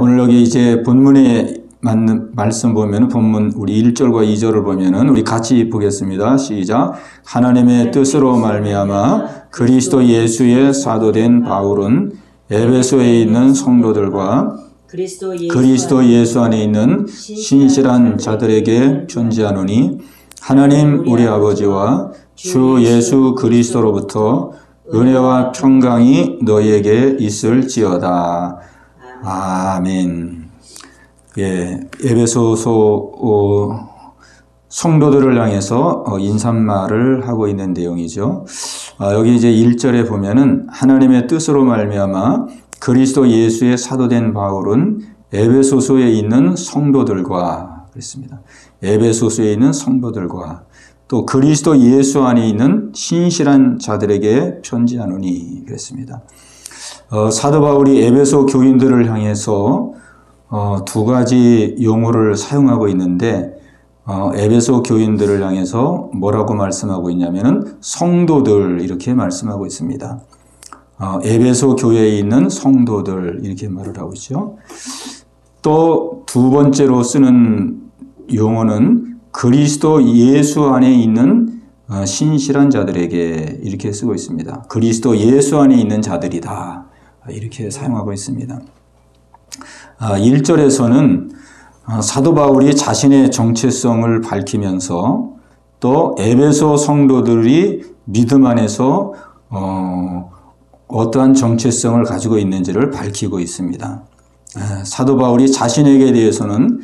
오늘 여기 이제 본문에 맞는 말씀 보면은 본문 우리 1절과 2절을 보면은 우리 같이 보겠습니다. 시작. 하나님의 뜻으로 말미암아 그리스도 예수의 사도된 바울은 에베소에 있는 성도들과 그리스도 예수 안에 있는 신실한 자들에게 편지하노니 하나님 우리 아버지와 주 예수 그리스도로부터 은혜와 평강이 너희에게 있을지어다. 아멘. 예, 에베소서 성도들을 향해서 인사말을 하고 있는 내용이죠. 여기 이제 1절에 보면은 하나님의 뜻으로 말미암아 그리스도 예수의 사도된 바울은 에베소서에 있는 성도들과 그랬습니다. 에베소서에 있는 성도들과 또 그리스도 예수 안에 있는 신실한 자들에게 편지하노니 그랬습니다. 사도 바울이 에베소 교인들을 향해서 두 가지 용어를 사용하고 있는데 에베소 교인들을 향해서 뭐라고 말씀하고 있냐면은 성도들 이렇게 말씀하고 있습니다. 에베소 교회에 있는 성도들 이렇게 말을 하고 있죠. 또 두 번째로 쓰는 용어는 그리스도 예수 안에 있는 신실한 자들에게 이렇게 쓰고 있습니다. 그리스도 예수 안에 있는 자들이다. 이렇게 사용하고 있습니다. 1절에서는 사도 바울이 자신의 정체성을 밝히면서 또 에베소 성도들이 믿음 안에서 어떠한 정체성을 가지고 있는지를 밝히고 있습니다. 사도 바울이 자신에게 대해서는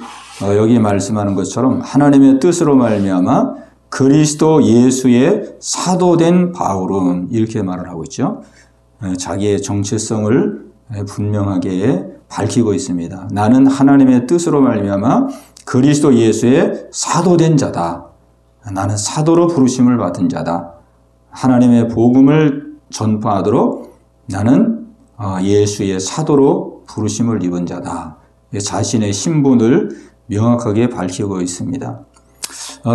여기 말씀하는 것처럼 하나님의 뜻으로 말미암아 그리스도 예수의 사도된 바울은 이렇게 말을 하고 있죠. 자기의 정체성을 분명하게 밝히고 있습니다. 나는 하나님의 뜻으로 말미암아 그리스도 예수의 사도된 자다. 나는 사도로 부르심을 받은 자다. 하나님의 복음을 전파하도록 나는 예수의 사도로 부르심을 입은 자다. 자신의 신분을 명확하게 밝히고 있습니다.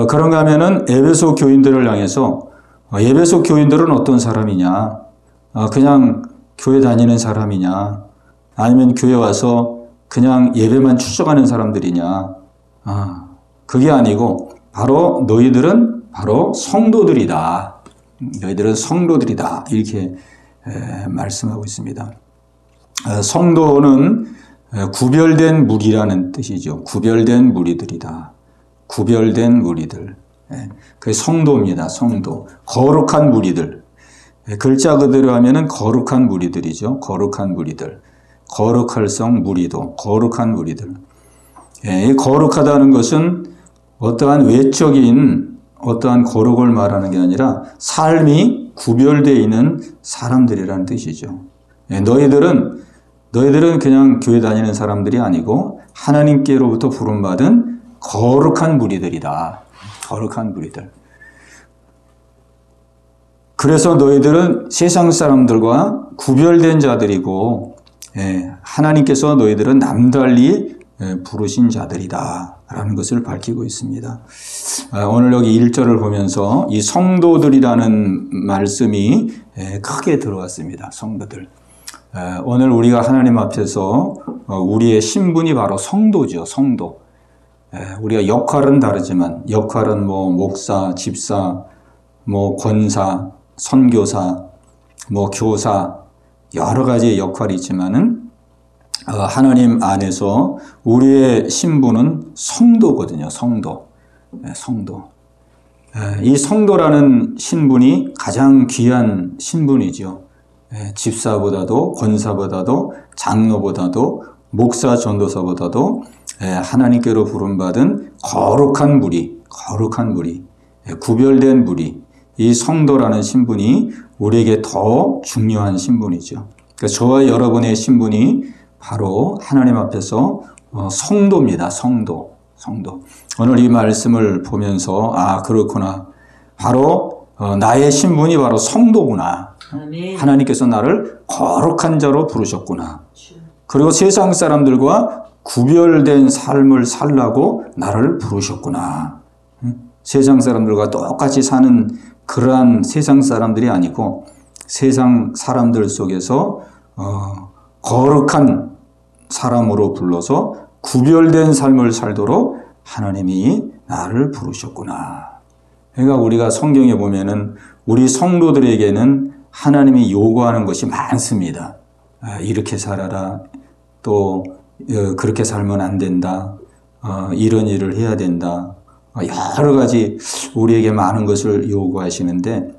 그런가 하면은 에베소 교인들을 향해서 에베소 교인들은 어떤 사람이냐? 그냥 교회 다니는 사람이냐? 아니면 교회 와서 그냥 예배만 출석하는 사람들이냐? 그게 아니고 바로 너희들은 바로 성도들이다. 너희들은 성도들이다. 이렇게 말씀하고 있습니다. 성도는 구별된 무리라는 뜻이죠. 구별된 무리들이다. 구별된 무리들. 그게 성도입니다. 성도. 거룩한 무리들. 글자 그대로 하면은 거룩한 무리들이죠. 거룩한 무리들. 거룩할성 무리도. 거룩한 무리들. 이 거룩하다는 것은 어떠한 외적인 어떠한 거룩을 말하는 게 아니라 삶이 구별되어 있는 사람들이라는 뜻이죠. 너희들은 그냥 교회 다니는 사람들이 아니고 하나님께로부터 부름받은 거룩한 무리들이다. 거룩한 무리들. 그래서 너희들은 세상 사람들과 구별된 자들이고 하나님께서 너희들은 남달리 부르신 자들이다 라는 것을 밝히고 있습니다. 오늘 여기 1절을 보면서 이 성도들이라는 말씀이 크게 들어왔습니다. 성도들. 오늘 우리가 하나님 앞에서 우리의 신분이 바로 성도죠. 성도. 우리가 역할은 다르지만 역할은 뭐 목사, 집사, 뭐 권사, 선교사, 뭐 교사 여러 가지의 역할이 있지만은 하나님 안에서 우리의 신분은 성도거든요. 성도. 성도. 이 성도라는 신분이 가장 귀한 신분이죠. 집사보다도 권사보다도 장로보다도 목사 전도사보다도 하나님께로 부름받은 거룩한 무리, 구별된 무리, 이 성도라는 신분이 우리에게 더 중요한 신분이죠. 그러니까 저와 여러분의 신분이 바로 하나님 앞에서 성도입니다. 성도. 오늘 이 말씀을 보면서 그렇구나. 바로 나의 신분이 바로 성도구나. 아멘. 하나님께서 나를 거룩한 자로 부르셨구나. 그리고 세상 사람들과 구별된 삶을 살라고 나를 부르셨구나. 세상 사람들과 똑같이 사는 그러한 세상 사람들이 아니고 세상 사람들 속에서 거룩한 사람으로 불러서 구별된 삶을 살도록 하나님이 나를 부르셨구나. 그러니까 우리가 성경에 보면은 우리 성도들에게는 하나님이 요구하는 것이 많습니다. 이렇게 살아라. 또 그렇게 살면 안 된다. 이런 일을 해야 된다. 여러 가지 우리에게 많은 것을 요구하시는데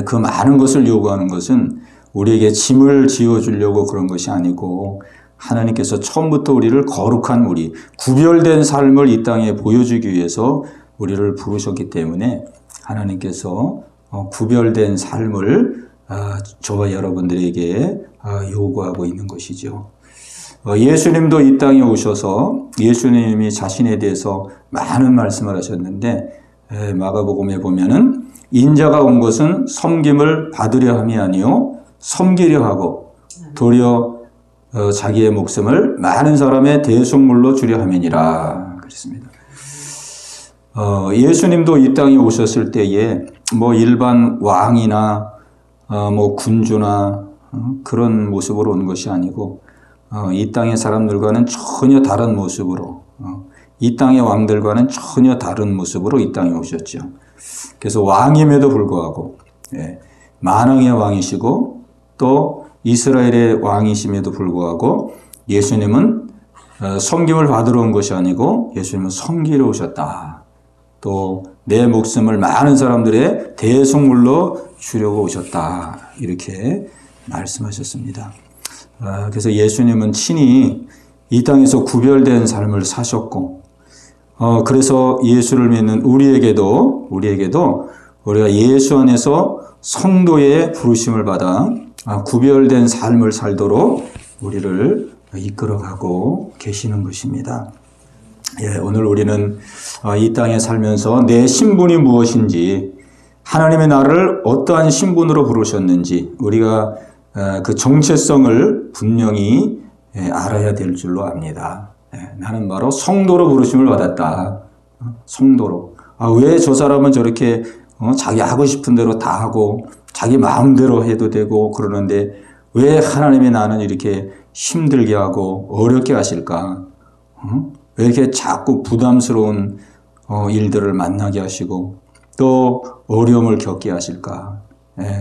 그 많은 것을 요구하는 것은 우리에게 짐을 지어주려고 그런 것이 아니고 하나님께서 처음부터 우리를 거룩한 우리, 구별된 삶을 이 땅에 보여주기 위해서 우리를 부르셨기 때문에 하나님께서 구별된 삶을 저와 여러분들에게 요구하고 있는 것이죠. 예수님도 이 땅에 오셔서 예수님이 자신에 대해서 많은 말씀을 하셨는데 마가복음에 보면은 인자가 온 것은 섬김을 받으려 함이 아니요 섬기려 하고 도리어 자기의 목숨을 많은 사람의 대속물로 주려 함이니라 그랬습니다. 예수님도 이 땅에 오셨을 때에 뭐 일반 왕이나 뭐 군주나 그런 모습으로 온 것이 아니고 이 땅의 사람들과는 전혀 다른 모습으로 이 땅의 왕들과는 전혀 다른 모습으로 이 땅에 오셨죠. 그래서 왕임에도 불구하고 만왕의 왕이시고 또 이스라엘의 왕이심에도 불구하고 예수님은 섬김을 받으러 온 것이 아니고 예수님은 섬기러 오셨다. 또 내 목숨을 많은 사람들의 대속물로 주려고 오셨다. 이렇게 말씀하셨습니다. 그래서 예수님은 친히 이 땅에서 구별된 삶을 사셨고 그래서 예수를 믿는 우리에게도 우리가 예수 안에서 성도의 부르심을 받아 구별된 삶을 살도록 우리를 이끌어가고 계시는 것입니다. 오늘 우리는 이 땅에 살면서 내 신분이 무엇인지 하나님의 나를 어떠한 신분으로 부르셨는지 우리가 그 정체성을 분명히 알아야 될 줄로 압니다. 나는 바로 성도로 부르심을 받았다. 성도로. 왜 저 사람은 저렇게 자기 하고 싶은 대로 다 하고 자기 마음대로 해도 되고 그러는데 왜 하나님이 나는 이렇게 힘들게 하고 어렵게 하실까? 왜 이렇게 자꾸 부담스러운 일들을 만나게 하시고 또 어려움을 겪게 하실까?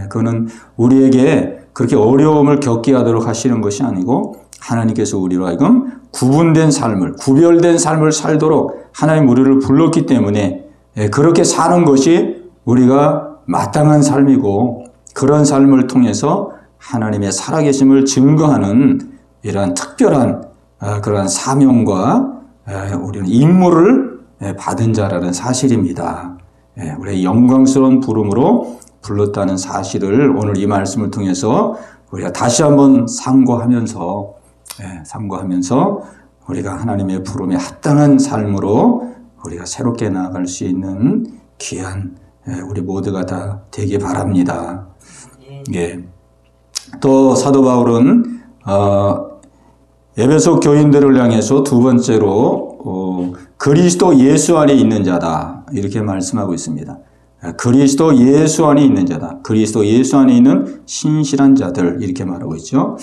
그거는 우리에게 그렇게 어려움을 겪게 하도록 하시는 것이 아니고 하나님께서 우리로 하여금 구분된 삶을, 구별된 삶을 살도록 하나님 우리를 불렀기 때문에 그렇게 사는 것이 우리가 마땅한 삶이고 그런 삶을 통해서 하나님의 살아계심을 증거하는 이러한 특별한 그러한 사명과 우리는 임무를 받은 자라는 사실입니다. 우리의 영광스러운 부름으로 불렀다는 사실을 오늘 이 말씀을 통해서 우리가 다시 한번 상고하면서 우리가 하나님의 부름에 합당한 삶으로 우리가 새롭게 나아갈 수 있는 귀한 우리 모두가 다 되기 바랍니다. 또 사도 바울은 에베소 교인들을 향해서 두 번째로 그리스도 예수 안에 있는 자다 이렇게 말씀하고 있습니다. 그리스도 예수 안에 있는 자다. 그리스도 예수 안에 있는 신실한 자들 이렇게 말하고 있죠.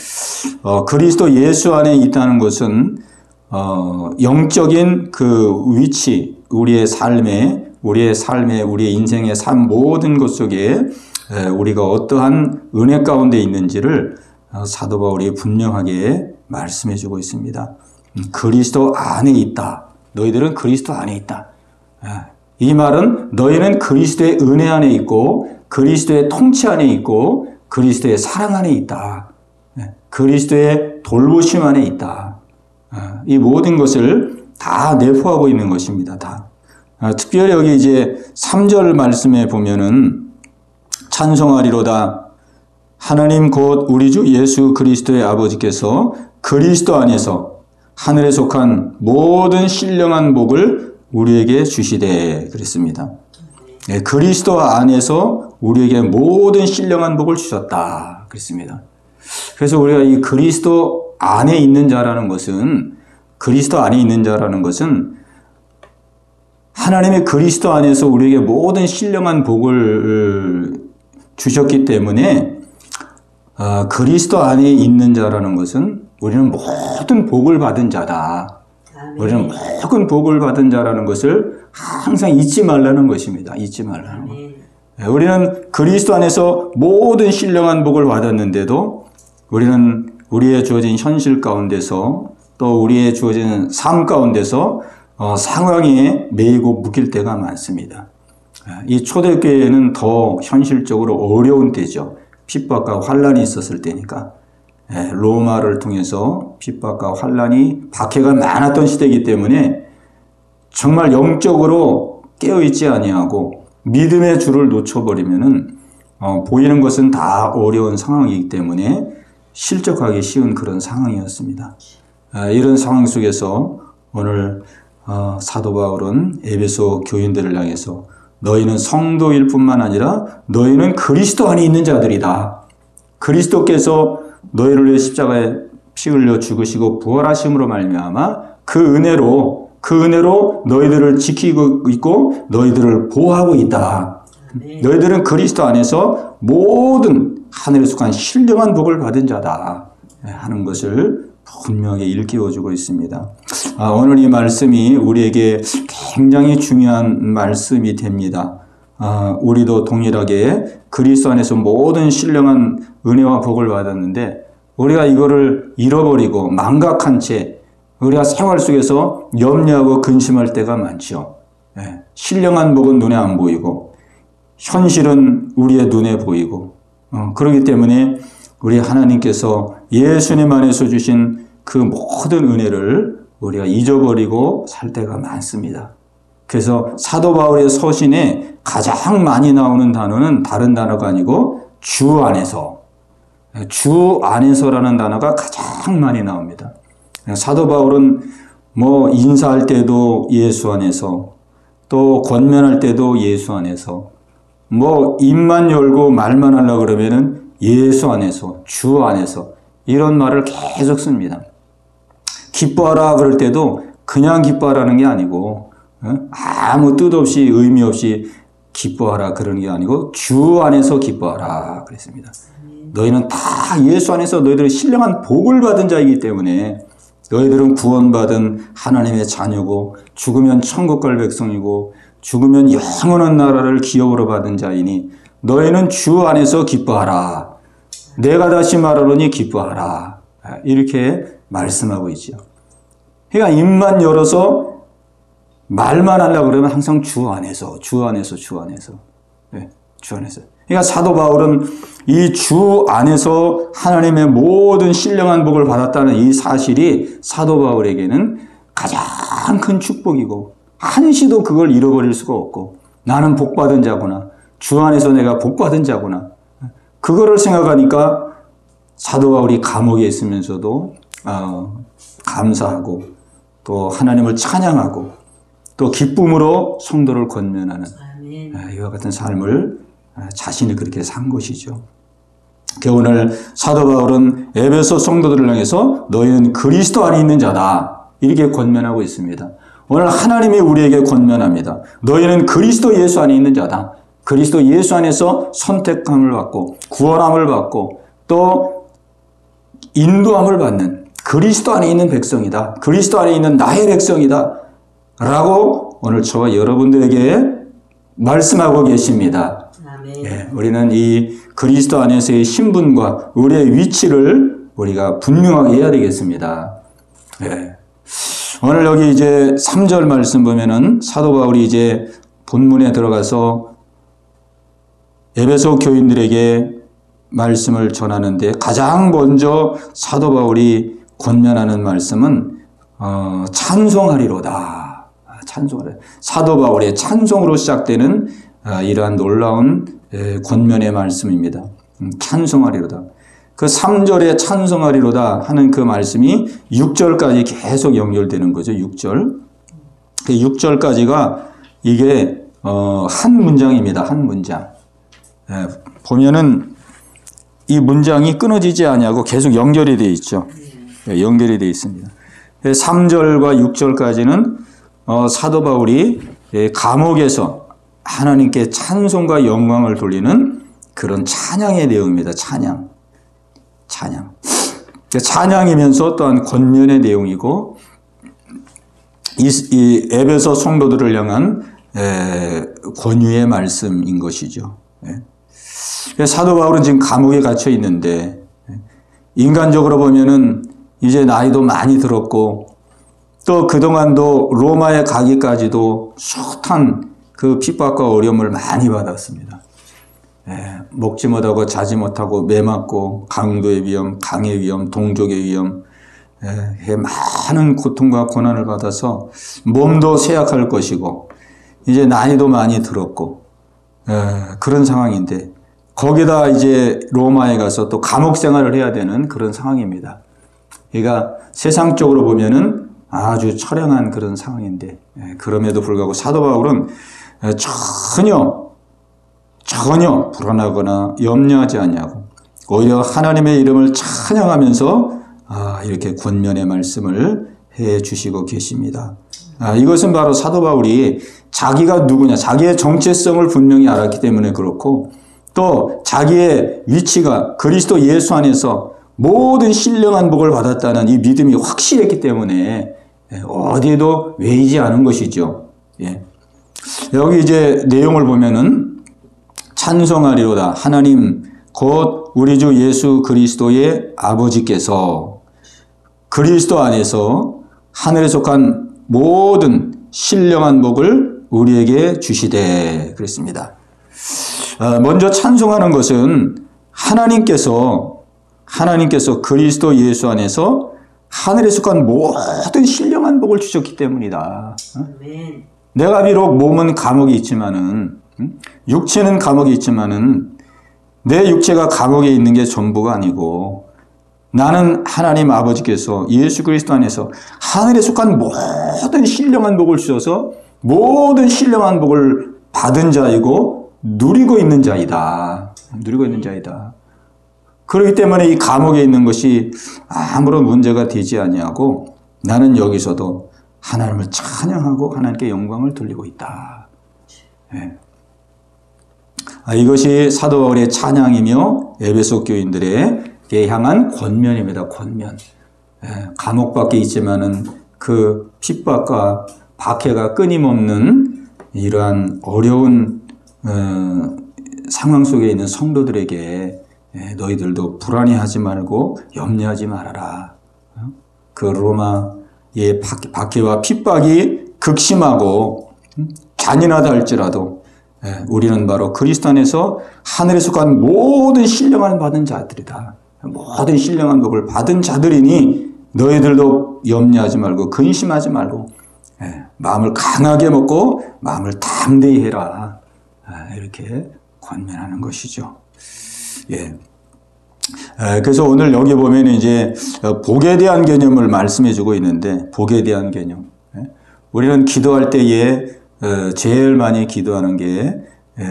그리스도 예수 안에 있다는 것은 영적인 그 위치, 우리의 인생의 삶 모든 것 속에 우리가 어떠한 은혜 가운데 있는지를 사도 바울이 분명하게 말씀해 주고 있습니다. 그리스도 안에 있다. 너희들은 그리스도 안에 있다. 이 말은 너희는 그리스도의 은혜 안에 있고 그리스도의 통치 안에 있고 그리스도의 사랑 안에 있다. 그리스도의 돌보심 안에 있다. 이 모든 것을 다 내포하고 있는 것입니다. 다. 특별히 여기 이제 3절 말씀에 보면은 찬송하리로다. 하나님 곧 우리 주 예수 그리스도의 아버지께서 그리스도 안에서 하늘에 속한 모든 신령한 복을 우리에게 주시되 그랬습니다. 그리스도 안에서 우리에게 모든 신령한 복을 주셨다 그랬습니다. 그래서 우리가 이 그리스도 안에 있는 자라는 것은 하나님의 그리스도 안에서 우리에게 모든 신령한 복을 주셨기 때문에 그리스도 안에 있는 자라는 것은 우리는 모든 복을 받은 자다. 우리는 모든 복을 받은 자라는 것을 항상 잊지 말라는 것입니다. 잊지 말라는 것. 우리는 그리스도 안에서 모든 신령한 복을 받았는데도 우리는 우리의 주어진 현실 가운데서 또 우리의 주어진 삶 가운데서 상황에 매이고 묶일 때가 많습니다. 이 초대교회는 더 현실적으로 어려운 때죠. 핍박과 환란이 있었을 때니까. 로마를 통해서 핍박과 환란이 박해가 많았던 시대이기 때문에 정말 영적으로 깨어있지 아니하고 믿음의 줄을 놓쳐버리면은 보이는 것은 다 어려운 상황이기 때문에 실족하기 쉬운 그런 상황이었습니다. 이런 상황 속에서 오늘 사도 바울은 에베소 교인들을 향해서 너희는 성도일 뿐만 아니라 너희는 그리스도 안에 있는 자들이다. 그리스도께서 너희를 위해 십자가에 피 흘려 죽으시고 부활하심으로 말미암아 그 은혜로 너희들을 지키고 있고 너희들을 보호하고 있다. 너희들은 그리스도 안에서 모든 하늘에 속한 신령한 복을 받은 자다 하는 것을 분명히 일깨워주고 있습니다. 오늘 이 말씀이 우리에게 굉장히 중요한 말씀이 됩니다. 우리도 동일하게 그리스도 안에서 모든 신령한 은혜와 복을 받았는데 우리가 이거를 잃어버리고 망각한 채 우리가 생활 속에서 염려하고 근심할 때가 많죠. 신령한 복은 눈에 안 보이고 현실은 우리의 눈에 보이고 그렇기 때문에 우리 하나님께서 예수님 안에서 주신 그 모든 은혜를 우리가 잊어버리고 살 때가 많습니다. 그래서 사도 바울의 서신에 가장 많이 나오는 단어는 다른 단어가 아니고 주 안에서라는 단어가 가장 많이 나옵니다. 사도 바울은 뭐 인사할 때도 예수 안에서 또 권면할 때도 예수 안에서 뭐 입만 열고 말만 하려고 그러면은 예수 안에서 주 안에서 이런 말을 계속 씁니다. 기뻐하라 그럴 때도 그냥 기뻐하라는 게 아니고 아무 뜻 없이 의미 없이 기뻐하라 그러는 게 아니고 주 안에서 기뻐하라 그랬습니다. 너희는 다 예수 안에서 너희들은 신령한 복을 받은 자이기 때문에 너희들은 구원받은 하나님의 자녀고 죽으면 천국 갈 백성이고 죽으면 영원한 나라를 기업으로 받은 자이니 너희는 주 안에서 기뻐하라. 내가 다시 말하노니 기뻐하라. 이렇게 말씀하고 있죠. 그러니까 입만 열어서 말만 하려고 그러면 항상 주 안에서. 네, 주 안에서. 그러니까 사도 바울은 이 주 안에서 하나님의 모든 신령한 복을 받았다는 이 사실이 사도 바울에게는 가장 큰 축복이고 한시도 그걸 잃어버릴 수가 없고 나는 복받은 자구나. 주 안에서 내가 복받은 자구나. 그거를 생각하니까 사도 바울이 감옥에 있으면서도 감사하고 또 하나님을 찬양하고 또 기쁨으로 성도를 권면하는 이와 같은 삶을 자신이 그렇게 산 것이죠. 오늘 사도 바울은 에베소 성도들을 향해서 너희는 그리스도 안에 있는 자다 이렇게 권면하고 있습니다. 오늘 하나님이 우리에게 권면합니다. 너희는 그리스도 예수 안에 있는 자다. 그리스도 예수 안에서 선택함을 받고 구원함을 받고 또 인도함을 받는 그리스도 안에 있는 백성이다. 그리스도 안에 있는 나의 백성이다. 라고 오늘 저와 여러분들에게 말씀하고 계십니다. 예, 우리는 이 그리스도 안에서의 신분과 우리의 위치를 우리가 분명하게 해야 되겠습니다. 예. 오늘 여기 이제 3절 말씀 보면은 사도 바울이 이제 본문에 들어가서 에베소 교인들에게 말씀을 전하는데 가장 먼저 사도 바울이 권면하는 말씀은 찬송하리로다. 찬송하리. 사도 바울의 찬송으로 시작되는 이러한 놀라운 권면의 말씀입니다. 찬송하리로다. 그 3절에 찬송하리로다 하는 그 말씀이 6절까지 계속 연결되는 거죠. 6절. 그 6절까지가 이게 한 문장입니다. 한 문장. 보면은 이 문장이 끊어지지 아니하고 계속 연결이 되어 있죠. 연결이 되어 있습니다. 3절과 6절까지는 사도 바울이 감옥에서 하나님께 찬송과 영광을 돌리는 그런 찬양의 내용입니다. 찬양. 찬양이면서 또한 권면의 내용이고 이 에베소 성도들을 향한 권유의 말씀인 것이죠. 사도 바울은 지금 감옥에 갇혀 있는데 인간적으로 보면은 이제 나이도 많이 들었고 또 그동안도 로마에 가기까지도 숱한 그 핍박과 어려움을 많이 받았습니다. 먹지 못하고 자지 못하고 매 맞고 강도의 위험, 강의 위험, 동족의 위험, 많은 고통과 고난을 받아서 몸도 쇠약할 것이고 이제 나이도 많이 들었고 그런 상황인데 거기다 이제 로마에 가서 또 감옥 생활을 해야 되는 그런 상황입니다. 그러니까 세상적으로 보면은 아주 처량한 그런 상황인데 그럼에도 불구하고 사도 바울은 전혀 불안하거나 염려하지 않냐고 오히려 하나님의 이름을 찬양하면서 이렇게 권면의 말씀을 해 주시고 계십니다. 이것은 바로 사도 바울이 자기가 누구냐, 자기의 정체성을 분명히 알았기 때문에 그렇고 또 자기의 위치가 그리스도 예수 안에서 모든 신령한 복을 받았다는 이 믿음이 확실했기 때문에 어디에도 외이지 않은 것이죠. 여기 이제 내용을 보면은 찬송하리로다 하나님 곧 우리 주 예수 그리스도의 아버지께서 그리스도 안에서 하늘에 속한 모든 신령한 복을 우리에게 주시되 그랬습니다. 먼저 찬송하는 것은 하나님께서 그리스도 예수 안에서 하늘에 속한 모든 신령한 복을 주셨기 때문이다. 내가 비록 몸은 감옥에 있지만은 육체는 감옥에 있지만은 내 육체가 감옥에 있는 게 전부가 아니고 나는 하나님 아버지께서 예수 그리스도 안에서 하늘에 속한 모든 신령한 복을 주셔서 모든 신령한 복을 받은 자이고 누리고 있는 자이다. 그렇기 때문에 이 감옥에 있는 것이 아무런 문제가 되지 아니하고 나는 여기서도 하나님을 찬양하고 하나님께 영광을 돌리고 있다. 이것이 사도 바울의 찬양이며 에베소 교인들에게 향한 권면입니다. 권면. 감옥 밖에 있지만은 그 핍박과 박해가 끊임없는 이러한 어려운 상황 속에 있는 성도들에게 너희들도 불안해하지 말고 염려하지 말아라. 그 로마의 박해와 핍박이 극심하고 잔인하다 할지라도 우리는 바로 그리스도 안에서 하늘에 속한 모든 신령한 받은 자들이다. 모든 신령한 복을 받은 자들이니 너희들도 염려하지 말고 근심하지 말고 마음을 강하게 먹고 마음을 담대히 해라. 이렇게 권면하는 것이죠. 그래서 오늘 여기 보면 이제 복에 대한 개념을 말씀해 주고 있는데 복에 대한 개념. 우리는 기도할 때에 제일 많이 기도하는 게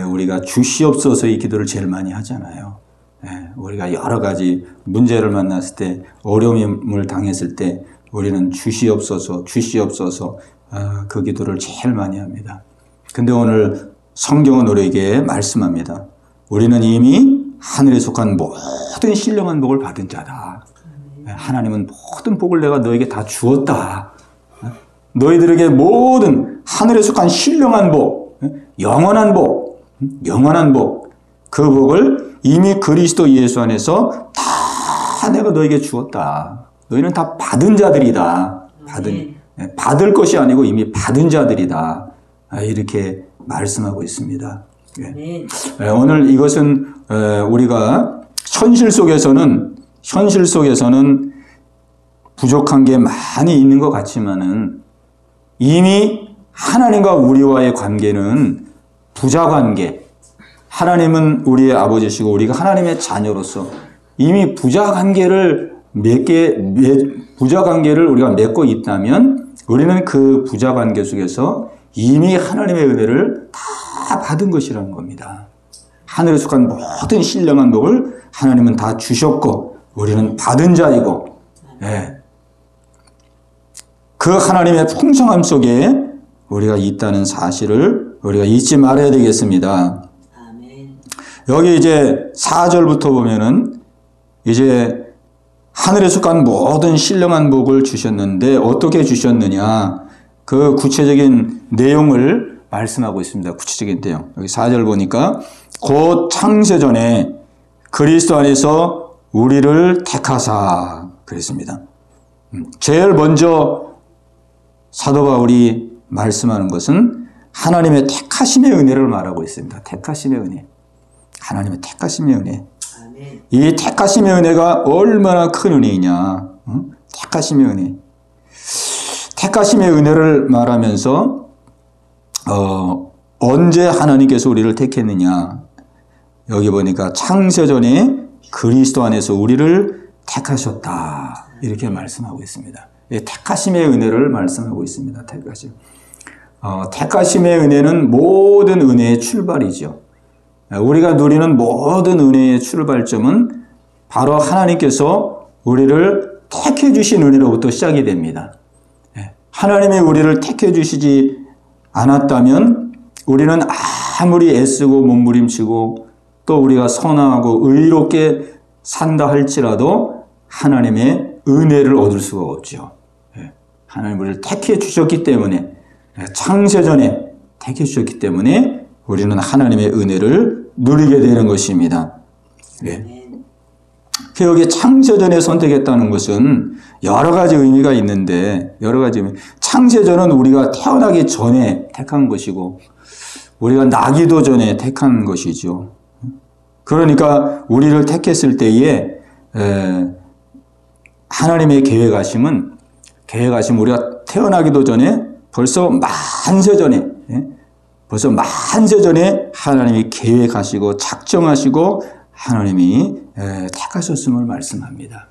우리가 주시옵소서 이 기도를 제일 많이 하잖아요. 우리가 여러 가지 문제를 만났을 때 어려움을 당했을 때 우리는 주시옵소서 그 기도를 제일 많이 합니다. 근데 오늘 성경은 우리에게 말씀합니다. 우리는 이미 하늘에 속한 모든 신령한 복을 받은 자다. 하나님은 모든 복을 내가 너에게 다 주었다. 너희들에게 모든 하늘에 속한 신령한 복, 영원한 복, 그 복을 이미 그리스도 예수 안에서 다 내가 너에게 주었다. 너희는 다 받은 자들이다. 받을 것이 아니고 이미 받은 자들이다. 이렇게 말씀하고 있습니다. 오늘 이것은 우리가 현실 속에서는 부족한 게 많이 있는 것 같지만은 이미 하나님과 우리와의 관계는 부자관계. 하나님은 우리의 아버지시고 우리가 하나님의 자녀로서 이미 부자관계를 우리가 맺고 있다면 우리는 그 부자관계 속에서 이미 하나님의 은혜를 다 받은 것이라는 겁니다. 하늘에 속한 모든 신령한 복을 하나님은 다 주셨고 우리는 받은 자이고 그 하나님의 풍성함 속에 우리가 있다는 사실을 우리가 잊지 말아야 되겠습니다. 여기 이제 4절부터 보면은 이제 하늘에 속한 모든 신령한 복을 주셨는데 어떻게 주셨느냐? 그 구체적인 내용을 말씀하고 있습니다. 구체적인 내용. 여기 4절 보니까 곧 창세전에 그리스도 안에서 우리를 택하사 그랬습니다. 제일 먼저 사도 바울이 말씀하는 것은 하나님의 택하심의 은혜를 말하고 있습니다. 택하심의 은혜. 하나님의 택하심의 은혜. 이 택하심의 은혜가 얼마나 큰 은혜이냐. 택하심의 은혜. 택하심의 은혜를 말하면서 언제 하나님께서 우리를 택했느냐. 여기 보니까 창세전에 그리스도 안에서 우리를 택하셨다. 이렇게 말씀하고 있습니다. 택하심의 은혜를 말씀하고 있습니다. 택하심. 택하심의 은혜는 모든 은혜의 출발이죠. 우리가 누리는 모든 은혜의 출발점은 바로 하나님께서 우리를 택해 주신 은혜로부터 시작이 됩니다. 하나님이 우리를 택해 주시지 않았다면 우리는 아무리 애쓰고 몸부림치고 또 우리가 선하고 의롭게 산다 할지라도 하나님의 은혜를 얻을 수가 없죠. 하나님 우리를 택해 주셨기 때문에 창세전에 택해 주셨기 때문에 우리는 하나님의 은혜를 누리게 되는 것입니다. 여기 창세전에 선택했다는 것은 여러 가지 의미가 있는데 창세전은 우리가 태어나기 전에 택한 것이고 우리가 나기도 전에 택한 것이죠. 그러니까 우리를 택했을 때에 하나님의 계획하심은 우리가 태어나기도 전에 벌써 만세 전에 하나님이 계획하시고 작정하시고 하나님이 택하셨음을 말씀합니다.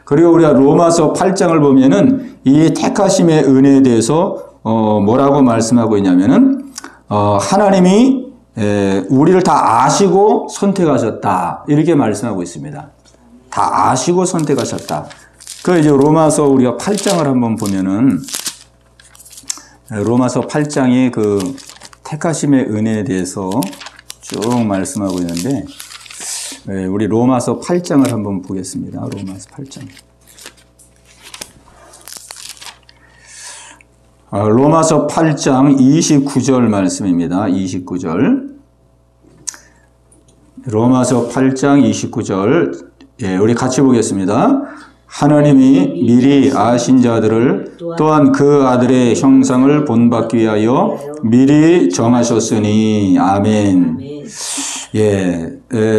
그리고 우리가 로마서 8장을 보면은 이 택하심의 은혜에 대해서 뭐라고 말씀하고 있냐면은 하나님이 우리를 다 아시고 선택하셨다 이렇게 말씀하고 있습니다. 다 아시고 선택하셨다. 그 이제 로마서 우리가 8장을 한번 보면은 로마서 8장이 그 택하심의 은혜에 대해서 쭉 말씀하고 있는데 우리 로마서 8장을 한번 보겠습니다. 로마서 8장. 로마서 8장 29절 말씀입니다. 29절. 로마서 8장 29절. 우리 같이 보겠습니다. 하나님이 미리 아신 자들을 또한 그 아들의 형상을 본받기 위하여 미리 정하셨으니 아멘.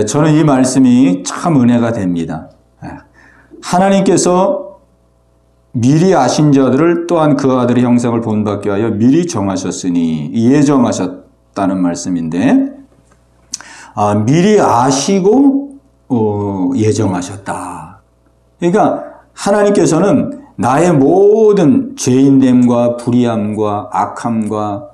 저는 이 말씀이 참 은혜가 됩니다. 하나님께서 미리 아신 자들을 또한 그 아들의 형상을 본받기 위하여 미리 정하셨으니 예정하셨다는 말씀인데 미리 아시고 예정하셨다. 그러니까 하나님께서는 나의 모든 죄인됨과 불의함과 악함과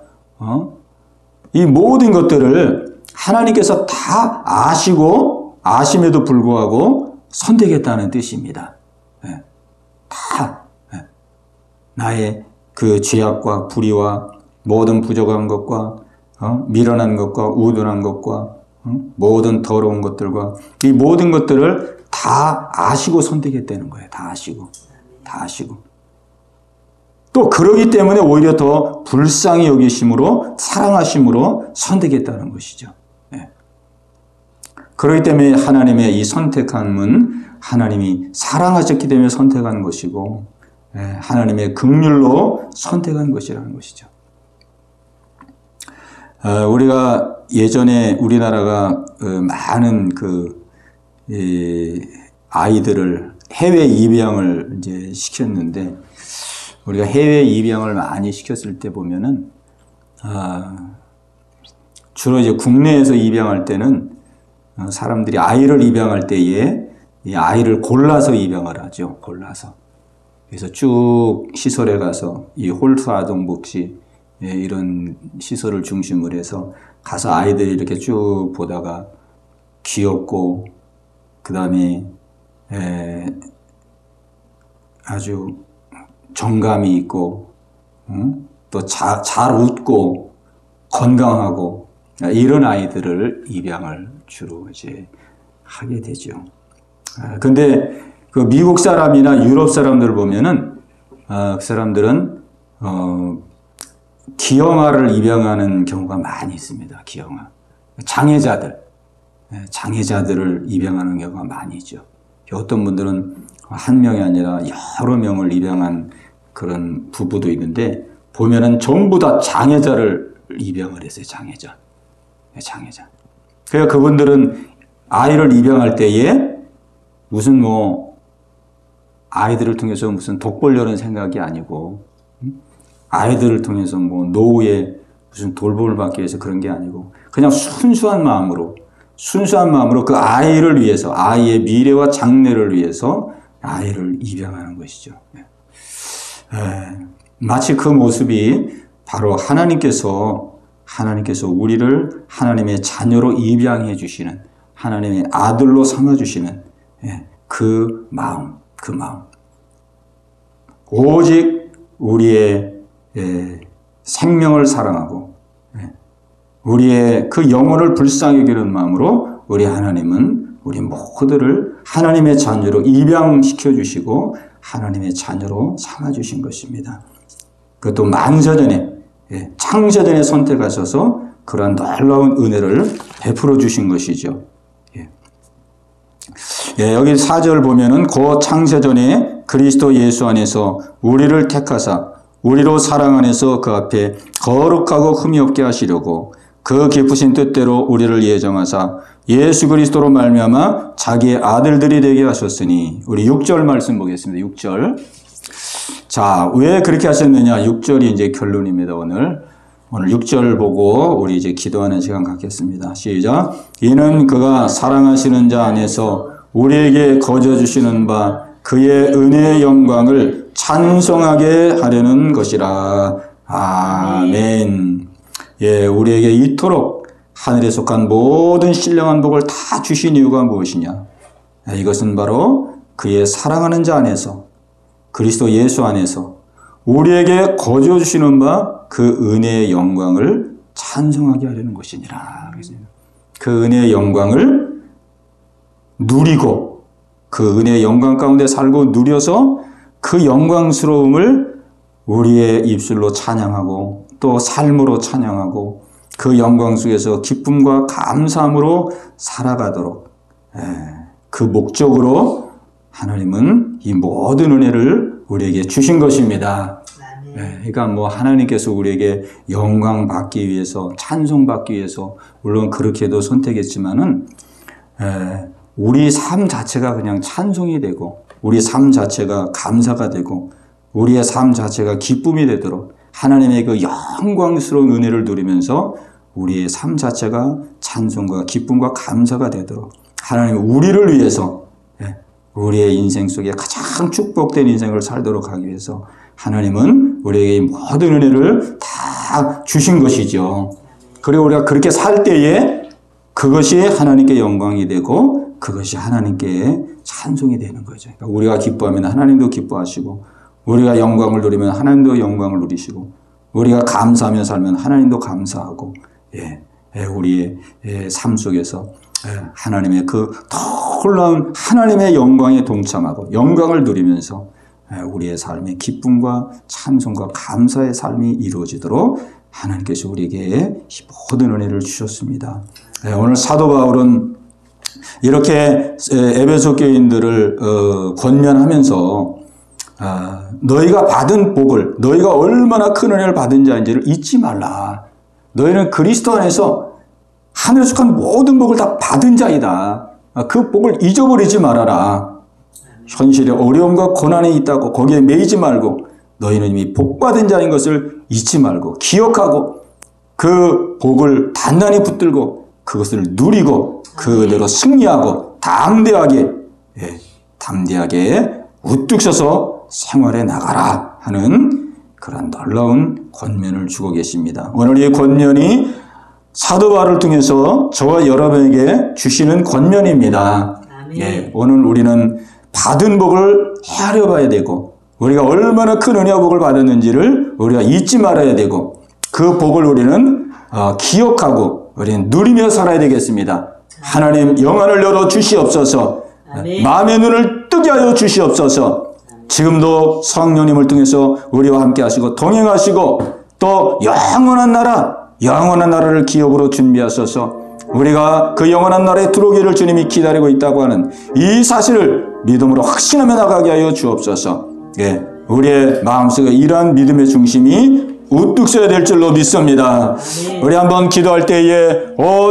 이 모든 것들을 하나님께서 다 아시고 아심에도 불구하고 선택했다는 뜻입니다. 다 나의 그 죄악과 불의와 모든 부족한 것과 미련한 것과 우둔한 것과 모든 더러운 것들과 이 모든 것들을 다 아시고 선택했다는 거예요. 다 아시고. 또 그러기 때문에 오히려 더 불쌍히 여기심으로 사랑하심으로 선택했다는 것이죠. 그렇기 때문에 하나님의 이 선택함은 하나님이 사랑하셨기 때문에 선택한 것이고 하나님의 긍휼로 선택한 것이라는 것이죠. 우리가 예전에 우리나라가 많은 아이들을 해외 입양을 이제 시켰는데 우리가 해외 입양을 많이 시켰을 때 보면은 주로 이제 국내에서 입양할 때는 사람들이 아이를 입양할 때에 이 아이를 골라서 입양을 하죠. 골라서. 그래서 쭉 시설에 가서 이 홀트 아동복지 이런 시설을 중심으로 해서 가서 아이들이 이렇게 쭉 보다가 귀엽고 그 다음에 아주 정감이 있고 또 잘 웃고 건강하고 이런 아이들을 입양을 주로 이제 하게 되죠. 근데 그 미국 사람이나 유럽 사람들 보면은 그 사람들은 기형아를 입양하는 경우가 많이 있습니다. 기형아. 장애자들을 입양하는 경우가 많이 있죠. 어떤 분들은 한 명이 아니라 여러 명을 입양한 그런 부부도 있는데 보면은 전부 다 장애자를 입양을 했어요. 장애자. 그러니까 그분들은 아이를 입양할 때에 무슨 아이들을 통해서 무슨 덕 보려는 생각이 아니고, 아이들을 통해서 노후에 무슨 돌봄을 받기 위해서 그런 게 아니고, 그냥 순수한 마음으로 그 아이를 위해서, 아이의 미래와 장래를 위해서 아이를 입양하는 것이죠. 마치 그 모습이 바로 하나님께서 우리를 하나님의 자녀로 입양해 주시는, 하나님의 아들로 삼아 주시는 그 마음. 오직 우리의 생명을 사랑하고 우리의 그 영혼을 불쌍히 여기는 마음으로 우리 하나님은 우리 모두를 하나님의 자녀로 입양시켜 주시고 하나님의 자녀로 삼아 주신 것입니다. 그것도 만세전에, 창세전에 선택하셔서 그러한 놀라운 은혜를 베풀어 주신 것이죠. 여기 4절 보면은 그 창세전에 그리스도 예수 안에서 우리를 택하사 우리로 사랑 안에서 그 앞에 거룩하고 흠이 없게 하시려고 그 깊으신 뜻대로 우리를 예정하사 예수 그리스도로 말미암아 자기의 아들들이 되게 하셨으니, 우리 6절 말씀 보겠습니다. 6절. 자, 왜 그렇게 하셨느냐? 6절이 이제 결론입니다. 오늘 6절 보고 우리 이제 기도하는 시간 갖겠습니다. 시작. 이는 그가 사랑하시는 자 안에서 우리에게 거저 주시는 바 그의 은혜의 영광을 찬송하게 하려는 것이라. 아멘. 우리에게 이토록 하늘에 속한 모든 신령한 복을 다 주신 이유가 무엇이냐? 이것은 바로 그의 사랑하는 자 안에서, 그리스도 예수 안에서 우리에게 거저 주시는 바 그 은혜의 영광을 찬송하게 하려는 것이니라. 그 은혜의 영광을 누리고, 그 은혜의 영광 가운데 살고 누려서 그 영광스러움을 우리의 입술로 찬양하고 또 삶으로 찬양하고 그 영광 속에서 기쁨과 감사함으로 살아가도록, 그 목적으로 하나님은 이 모든 은혜를 우리에게 주신 것입니다. 그러니까 하나님께서 우리에게 영광 받기 위해서, 찬송 받기 위해서 물론 그렇게도 선택했지만은 우리 삶 자체가 그냥 찬송이 되고, 우리 삶 자체가 감사가 되고, 우리의 삶 자체가 기쁨이 되도록 하나님의 그 영광스러운 은혜를 누리면서 우리의 삶 자체가 찬송과 기쁨과 감사가 되도록 하나님 우리를 위해서, 우리의 인생 속에 가장 축복된 인생을 살도록 하기 위해서 하나님은 우리에게 이 모든 은혜를 다 주신 것이죠. 그리고 우리가 그렇게 살 때에 그것이 하나님께 영광이 되고 그것이 하나님께 찬송이 되는 거죠. 그러니까 우리가 기뻐하면 하나님도 기뻐하시고, 우리가 영광을 누리면 하나님도 영광을 누리시고, 우리가 감사하며 살면 하나님도 감사하고, 우리의 삶 속에서 하나님의 그 놀라운 하나님의 영광에 동참하고 영광을 누리면서 우리의 삶의 기쁨과 찬송과 감사의 삶이 이루어지도록 하나님께서 우리에게 모든 은혜를 주셨습니다. 오늘 사도 바울은 이렇게 에베소 교인들을 권면하면서 너희가 받은 복을, 너희가 얼마나 큰 은혜를 받은 자인지를 잊지 말라. 너희는 그리스도 안에서 하늘에 속한 모든 복을 다 받은 자이다. 그 복을 잊어버리지 말아라. 현실에 어려움과 고난이 있다고 거기에 매이지 말고 너희는 이미 복받은 자인 것을 잊지 말고 기억하고 그 복을 단단히 붙들고 그것을 누리고 그대로 승리하고 담대하게 우뚝 서서 생활해 나가라 하는 그런 놀라운 권면을 주고 계십니다. 오늘 이 권면이 사도 바울을 통해서 저와 여러분에게 주시는 권면입니다. 오늘 우리는 받은 복을 헤아려 봐야 되고 우리가 얼마나 큰 은혜와 복을 받았는지를 우리가 잊지 말아야 되고 그 복을 우리는 기억하고 우리는 누리며 살아야 되겠습니다. 하나님 영안을 열어 주시옵소서. 마음의 눈을 뜨게 하여 주시옵소서. 지금도 성령님을 통해서 우리와 함께 하시고 동행하시고 또 영원한 나라를 기업으로 준비하셔서 우리가 그 영원한 나라에 들어오기를 주님이 기다리고 있다고 하는 이 사실을 믿음으로 확신하며 나가게 하여 주옵소서. 예, 우리의 마음속에 이러한 믿음의 중심이 우뚝 서야 될 줄로 믿습니다. 우리 한번 기도할 때에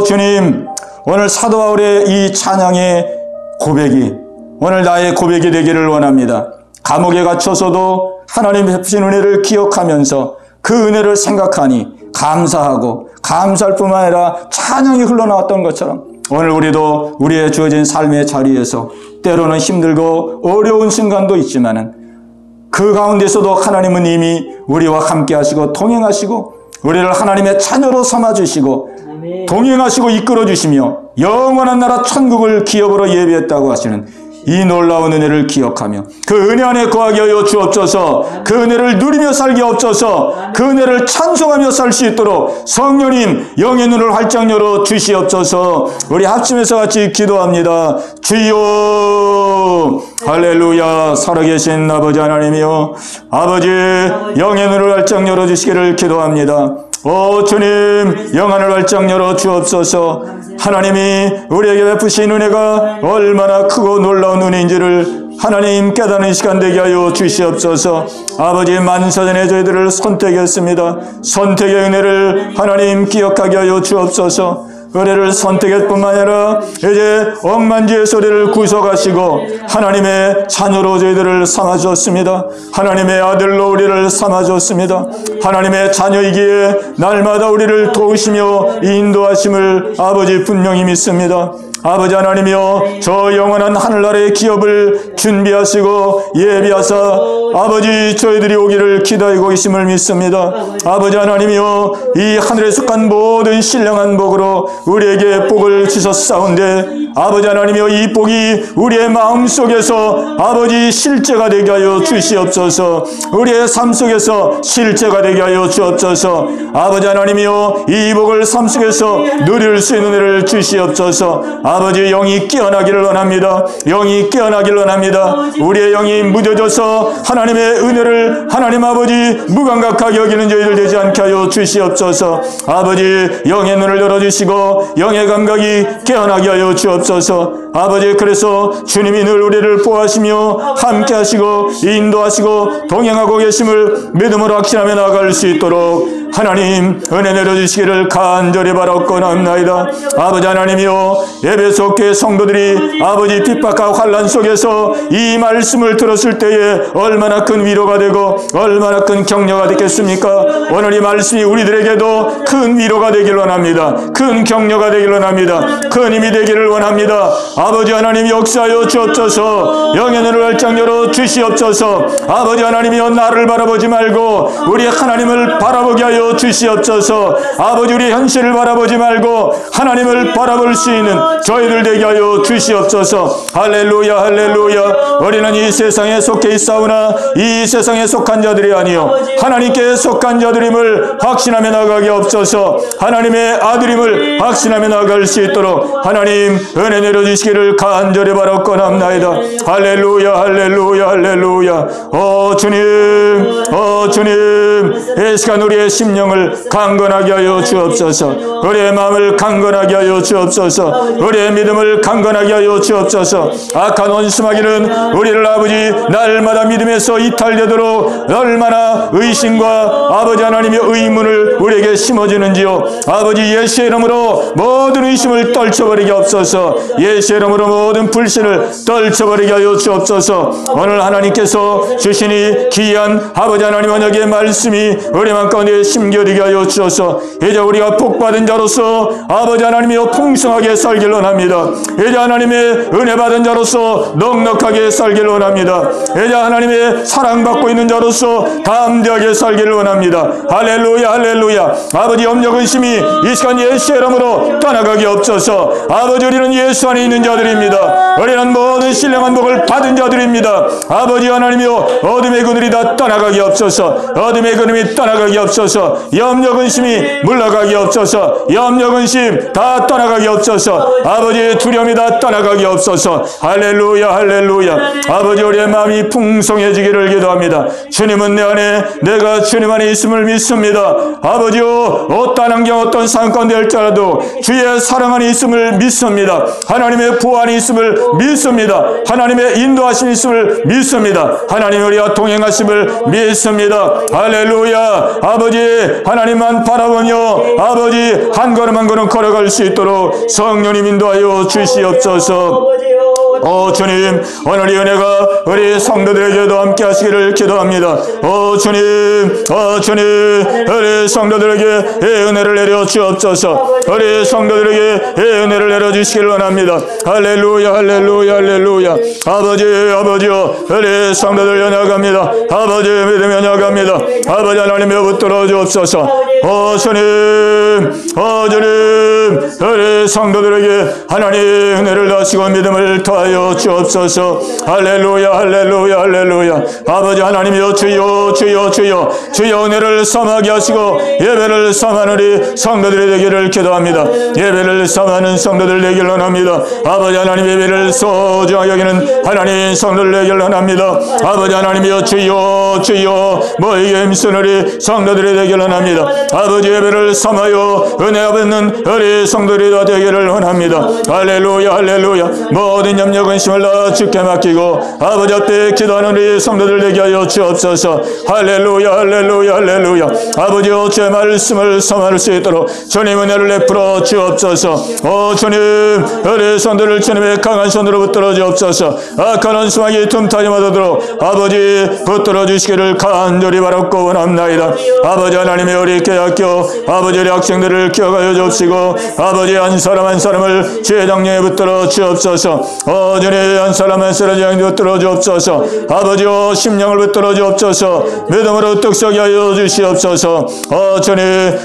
주님, 오늘 사도 바울의 이 찬양의 고백이 오늘 나의 고백이 되기를 원합니다. 감옥에 갇혀서도 하나님 베푸신 은혜를 기억하면서 그 은혜를 생각하니 감사하고 감사할 뿐만 아니라 찬양이 흘러나왔던 것처럼 오늘 우리도 우리의 주어진 삶의 자리에서 때로는 힘들고 어려운 순간도 있지만은 그 가운데서도 하나님은 이미 우리와 함께 하시고 동행하시고 우리를 하나님의 자녀로 삼아주시고 동행하시고 이끌어주시며 영원한 나라 천국을 기업으로 예비했다고 하시는 이 놀라운 은혜를 기억하며 그 은혜 안에 거하게 하여 주옵소서. 그 은혜를 누리며 살게 하옵소서. 그 은혜를 찬송하며 살 수 있도록 성령님 영의 눈을 활짝 열어 주시옵소서. 우리 합심해서 같이 기도합니다. 주여 할렐루야. 살아계신 아버지 하나님이여, 아버지 영의 눈을 활짝 열어 주시기를 기도합니다. 주님 영안을 활짝 열어 주옵소서. 하나님이 우리에게 베푸신 은혜가 얼마나 크고 놀라운 은혜인지를 하나님 깨닫는 시간 되게 하여 주시옵소서. 아버지 만사전에 저희들을 선택했습니다. 선택의 은혜를 하나님 기억하게 하여 주옵소서. 은혜를 선택할 뿐만 아니라 이제 억만지의 소리를 구속하시고 하나님의 자녀로 저희들을 삼아주었습니다. 하나님의 아들로 우리를 삼아주었습니다. 하나님의 자녀이기에 날마다 우리를 도우시며 인도하심을 아버지 분명히 믿습니다. 아버지 하나님이여, 저 영원한 하늘나라의 기업을 준비하시고 예비하사 아버지 저희들이 오기를 기다리고 계심을 믿습니다. 아버지 하나님이여, 이 하늘에 속한 모든 신령한 복으로 우리에게 복을 주셨사온데 아버지 하나님이여, 이 복이 우리의 마음속에서 아버지 실제가 되게 하여 주시옵소서. 우리의 삶 속에서 실제가 되게 하여 주옵소서. 아버지 하나님이여, 이 복을 삶 속에서 누릴 수 있는 은혜를 주시옵소서. 아버지 영이 깨어나기를 원합니다. 영이 깨어나기를 원합니다. 우리의 영이 무뎌져서 하나님의 은혜를 하나님 아버지 무감각하게 여기는 저희들 되지 않게 하여 주시옵소서. 아버지 영의 눈을 열어주시고 영의 감각이 깨어나게 하여 주옵소서. 아버지, 그래서 주님이 늘 우리를 보호하시며 함께 하시고 인도하시고 동행하고 계심을 믿음으로 확신하며 나아갈 수 있도록 하나님 은혜 내려주시기를 간절히 바라옵고나옵나이다. 아버지 하나님이여, 에베소 교회 성도들이 아버지 핍박과 환난 속에서 이 말씀을 들었을 때에 얼마나 큰 위로가 되고 얼마나 큰 격려가 됐겠습니까? 오늘 이 말씀이 우리들에게도 큰 위로가 되기를 원합니다. 큰 격려가 되기를 원합니다. 큰 힘이 되기를 원합니다. 아버지 하나님 역사하여 주옵소서. 영의 눈을 활짝 열어 주시옵소서. 아버지 하나님이여, 나를 바라보지 말고 우리 하나님을 바라보게 하여 주시옵소서. 아버지, 우리 현실을 바라보지 말고 하나님을 바라볼 수 있는 저희들 되게 하여 주시옵소서. 할렐루야 할렐루야. 우리는 이 세상에 속해 있사오나 이 세상에 속한 자들이 아니요 하나님께 속한 자들임을 확신하며 나가게 없소서. 하나님의 아들임을 확신하며 나갈 수 있도록 하나님 은혜 내려주시기를 간절히 바라옵고나옵나이다. 할렐루야 할렐루야 할렐루야. 주님, 주님, 이 시간 우리의 심령을 강건하게 하여 주옵소서. 우리의 마음을 강건하게 하여 주옵소서. 우리의 믿음을 강건하게 하여 주옵소서. 악한 원수마귀는 우리를 아버지 날마다 믿음에서 이탈되도록 얼마나 의심과 아버지 하나님의 의문을 우리에게 심어주는지요. 아버지, 예수의 이름으로 모든 의심을 떨쳐버리게 없소서. 예수의 이름으로 모든 불신을 떨쳐버리게 하여 주옵소서. 오늘 하나님께서 주시니 귀한 아버지 하나님 언약의 말씀이 우리 마음 가운데 심겨지게 하여 주셔서 이제 우리가 복받은 자로서 아버지 하나님이여 풍성하게 살기를 원합니다. 이제 하나님의 은혜 받은 자로서 넉넉하게 살기를 원합니다. 이제 하나님의 사랑받고 있는 자로서 담대하게 살기를 원합니다. 할렐루야 할렐루야. 아버지, 염려 근심이 이 시간 예수의 이름으로 떠나가게 없어서 아버지, 우리는 예수 안에 있는 자들입니다. 우리는 모든 신령한 복을 받은 자들입니다. 아버지 하나님이여, 어둠의 그늘이 다 떠나가게 없어서 어둠의 그림이 떠나가게 없어서 염려 근심이 물러가게 없어서 염려 근심 다 떠나가게 없어서 아버지 두려움이 다 떠나가게 없어서 할렐루야 할렐루야 아버지 우리의 마음이 풍성해지기를 기도합니다. 주님은 내 안에 내가 주님 안에 있음을 믿습니다. 아버지요 어떤 환경 어떤 상황 가운데 할지라도 주의 사랑 안에 있음을 믿습니다. 하나님의 보호 안에 있음을 믿습니다. 하나님의 인도하심이 있음을 믿습니다. 하나님 우리와 동행하심을 믿습니다. 할렐루야 아버지 하나님만 바라보며 아버지 한 걸음 한 걸음 걸어갈 수 있도록 성령님 인도하여 주시옵소서. 주님 오늘 이 은혜가 우리 성도들에게도 함께 하시기를 기도합니다. 주님 우리 성도들에게 이 은혜를 내려 주옵소서. 우리 성도들에게 이 은혜를 내려 주시기를 원합니다. 할렐루야 할렐루야 할렐루야 아버지요 우리 성도들 연약합니다. 아버지 믿음 연약합니다. 아버지 하나님여 붙들어 주옵소서. 주님 우리 성도들에게 하나님 은혜를 다시고 믿음을 더하여 주옵소서. 할렐루야 할렐루야 할렐루야 아버지 하나님이여 주여 은혜를 삼하게 하시고 예배를 삼하는 우리 성도들이 되기를 기도합니다. 예배를 삼하는 성도들 되기를 원합니다. 아버지 하나님 예배를 소중하게 여기는 하나님 성도들 되기를 원합니다. 아버지 하나님이여 주여 모이게 힘쓰는 우리 성도들이 되기를 원합니다. 아버지 예배를 삼하여 은혜 받는 우리 성도들이 되기를 원합니다. 할렐루야 할렐루야 모든 염려 근심을 다 주께 맡기고 아버지 앞에 기도하는 우리 성도들 되게 하여 주옵소서. 할렐루야 할렐루야 할렐루야 아버지여 주의 말씀을 삼할 수 있도록 주님 은혜를 베풀어 주옵소서. 주님 우리 성도를 주님의 강한 손으로 붙들어 주옵소서. 악한 원수마귀 틈타지 못하도록 아버지 붙들어 주시기를 간절히 바랍고 원합나이다. 아버지 하나님의 우리 계약교 아버지 우리 학생들을 기억하여 주옵시고 아버지 한 사람 한 사람을 주의 장령에 붙들어 주옵소서. 주님 한 사람 한 사람 주의 장령에 붙들어 주옵소서. 아버지여 심령을 붙들어 주옵소서. 믿음으로 떡서게 하여 주시옵소서. 주님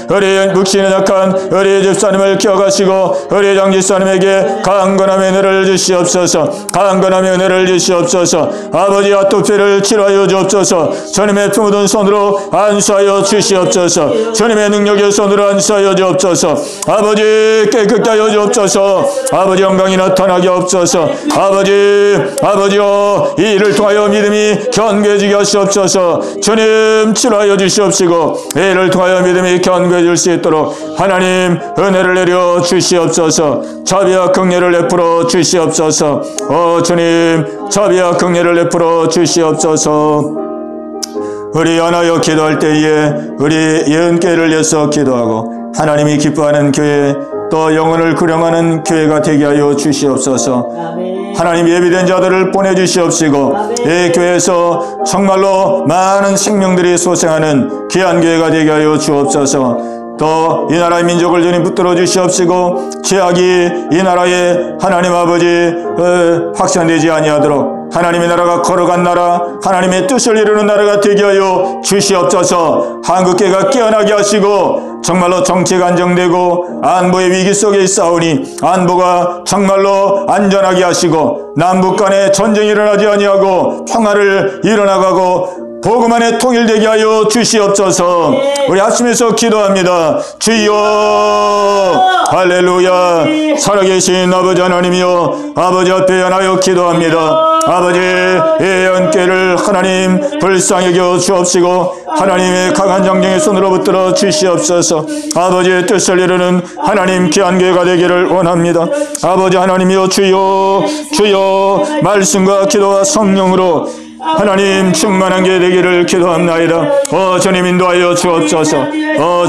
우리 묵신에 약한 우리 집사님을 기억하시고 우리 장집사님에게 강건함의 은혜를 주시옵소서. 강건함의 은혜를 주시옵소서. 아버지 아토피를 치료하여 주옵소서. 주님의 피 묻은 손으로 안수하여 주시옵소서. 주님의 능력의 손으로 안수하여 주옵소서. 아버지 깨끗게 하여 주옵소서. 아버지 영광이 나타나게 없소서. 아버지여 이 일을 통하여 믿음이 견고해지게 하시옵소서. 주님 치료하여 주시옵시고 이 일을 통하여 믿음이 견고해질 수 있도록 하나님 은혜를 내려 주시옵소서. 자비와 긍휼을 베풀어 주시옵소서. 주님 자비와 긍휼을 베풀어 주시옵소서. 우리 연하여 기도할 때에 우리 예언교회를 위해서 기도하고 하나님이 기뻐하는 교회 또 영혼을 구령하는 교회가 되게 하여 주시옵소서. 하나님 예비된 자들을 보내주시옵시고 이 교회에서 정말로 많은 생명들이 소생하는 귀한 교회가 되게 하여 주옵소서. 또 이 나라의 민족을 주님 붙들어 주시옵시고 죄악이 이 나라에 하나님 아버지 확산되지 아니하도록 하나님의 나라가 걸어간 나라 하나님의 뜻을 이루는 나라가 되게 하여 주시옵소서. 한국교회가 깨어나게 하시고 정말로 정치가 안정되고 안보의 위기 속에 있사오니 안보가 정말로 안전하게 하시고 남북 간에 전쟁이 일어나지 아니하고 평화를 이뤄나가고 복음 안에 통일되게 하여 주시옵소서. 우리 아침에서 기도합니다. 주여 할렐루야. 살아계신 아버지 하나님이여 아버지 앞에 연하여 기도합니다. 아버지 예언교회를 하나님 불쌍히 여겨 주옵시고 하나님의 강한 정령의 손으로 붙들어 주시옵소서. 아버지의 뜻을 이루는 하나님 귀한 교회가 되기를 원합니다. 아버지 하나님이여 주여 말씀과 기도와 성령으로 하나님 충만한 게 되기를 기도합나이다. 주님 인도하여 주옵소서.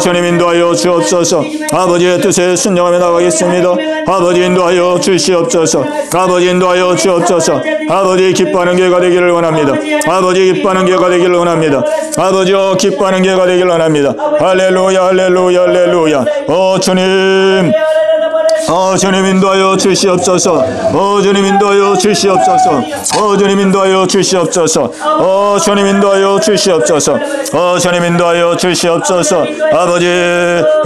주님 인도하여 주옵소서. 아버지의 뜻에 순종하며 나가겠습니다. 아버지 인도하여 주시옵소서. 아버지 인도하여 주옵소서. 아버지 기뻐하는 교회가 되기를 원합니다. 아버지 기뻐하는 교회가 되기를 원합니다. 아버지여 기뻐하는 교회가 되기를 원합니다. 할렐루야 할렐루야 할렐루야. 주님 주님 인도하여 주시옵소서. 주님 인도하여 주시옵소서. 주님 인도하여 주시옵소서. 주님 인도하여 주시옵소서. 주님 인도하여 주시옵소서. 아버지